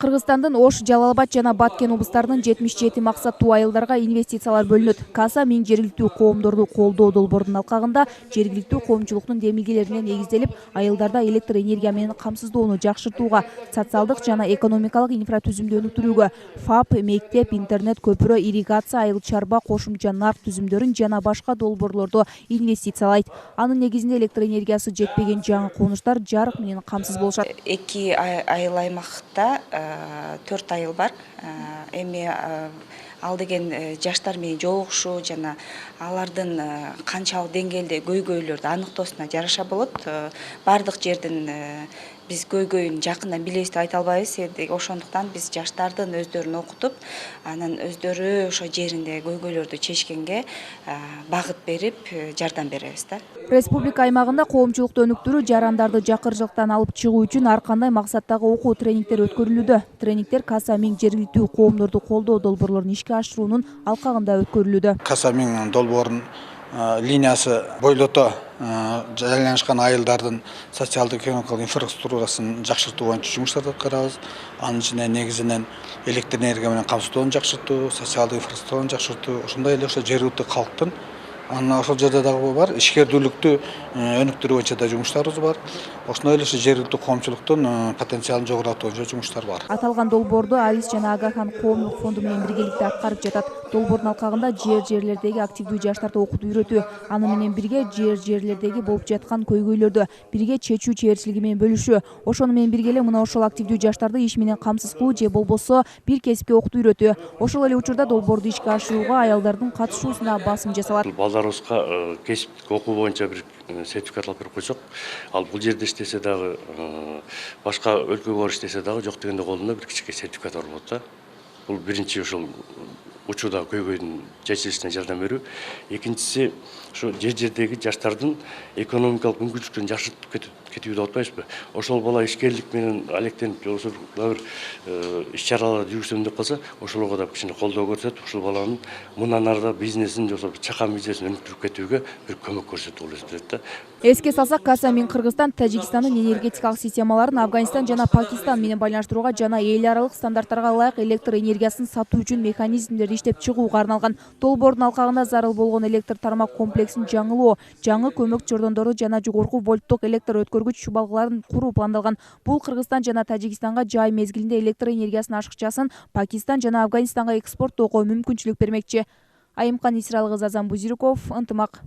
Кыргызстандын Ош, Жалал-Абад жана Баткен облустарынын 77 максаттуу айылдарга инвестициялар бөлүнөт. Каса миң жергиликтүү коомдорду колдоо долбоордун алкагында жергиликтүү коомчулуктун демилгелерине негизделип, айылдарда электр энергия менен камсыздоону жакшыртууга, социалдык жана экономикалык инфратүзүмдү өнүктүрүүгө, ФАП, мектеп, интернет, көпүрө, ирригация, айыл чарба, кошумча нарк түзүмдөрүн жана башка долбоорлорду инвестициялайт. Анын негизинде электр энергиясы жетпеген жаңы конуштар жарык менен камсыз болушат. Эки айыл аймакта 4 айыл бар. Эми ал деген жаштар менен жолугушуу жана алардын канчалык деңгээлде көйгөйлөрдү аныктоосуна жараша болот. Бардык жердин биз көйгөйүн жакындан билебиз деп айта албайбыз. Ошондуктан биз жаштардын өздөрүн окутуп, анан өздөрү ошо жеринде көйгөйлөрдү чечкенге багыт берип, жардам беребиз да. Республика аймагында коомчулукту өнүктүрүү, жарандарды жакырчылыктан алып чыгуу үчүн ар кандай максаттагы окуу тренингтер өткөрүлүүдө. Тренингтер Каса миң жергиликтүү коомдорду колдоо долбоорлорун ишке ашыруунун алкагында өткөрүлүүдө. Каса миң долбоорунун линиясы бойлото жайланышкан айылдардын социалдык экономикалык инфраструктурасын жакшыртуу боюнча жумуштарды аткарабыз. Анын ичинде негизинен электр энергия менен камсыздоону жакшыртуу, социалдык инфраструктураны жакшыртуу, ошондой эле ошо жергиликтүү калктын ошол жерде дагы бар, ишкердүүлүктү өнүктүрүү боюнча да жумуштарыбыз бар. Ошондой эле жергиликтүү коомчулуктун потенциалын жогорулатуу боюнча жумуштар бар. Аталган долбоорду Алис жана Агахан коомдук фонду менен биргеликте аткарып жатат. Долбоордун алкагында жерлердеги активдүү жаштарды окутуп үйрөтүү, аны менен бирге жерлердеги болуп жаткан көйгөйлөрдү бирге чечүү чеберчилиги менен бөлүшүү. Ошону менен бирге эле мына ошол активдүү жаштарды иш менен камсыз кылуу же болбосо бир кесипке окутуп үйрөтүү. Ошол эле учурда долбоорду ишке ашырууга аялдардын катышуусуна басым жасалат. Балдарыбызга кесиптик окуу боюнча бир сертификат алып берип койсок, ал бул жерде иштесе дагы, башка өлкөгө барып иштесе дагы жок дегенде колунда бир кичине сертификат бар болот да. Бул биринчи ошол учурда көйгөйдүн чечилишине жардам берүү. Экинчиси ошо жердеги жаштардын экономикалык мүмкүнчүлүктөрүн жакшыртып кетүү деп атпайбызбы? Ошол бала ишкерлик менен алектенип, же болбосо дагы бир иш чараларды жүргүзөм деп калса, ошолорго да кичине колдоо көрсөтүп, ошол баланын мындан ары бизнесин, же болбосо чакан бизнесин өнүктүрүп кетүүгө бир көмөк көрсөтүү болуп эсептелет да. Эске салсак, Каса миң Кыргызстан Тажикстандын энергетикалык системаларын Афганистан жана Пакистан менен байланыштырууга жана эл аралык стандарттарга ылайык электр энергиясын сатуу үчүн механизмдерди иштеп чыгууга арналган. Долбоордун алкагында зарыл болгон электр тармак комплексин жаңылоо, жаңы көмөк чордондору жана жогорку вольттук электр өткөргүч чубалгыларын куруу пландалган. Бул Кыргызстан жана Тажикстанга жай мезгилинде электр энергиясынын ашыкчасын Пакистан жана Афганистанга экспорттоого мүмкүнчүлүк бермекчи. Айымкан Исралгызы, Азан Бузирков, Ынтымак.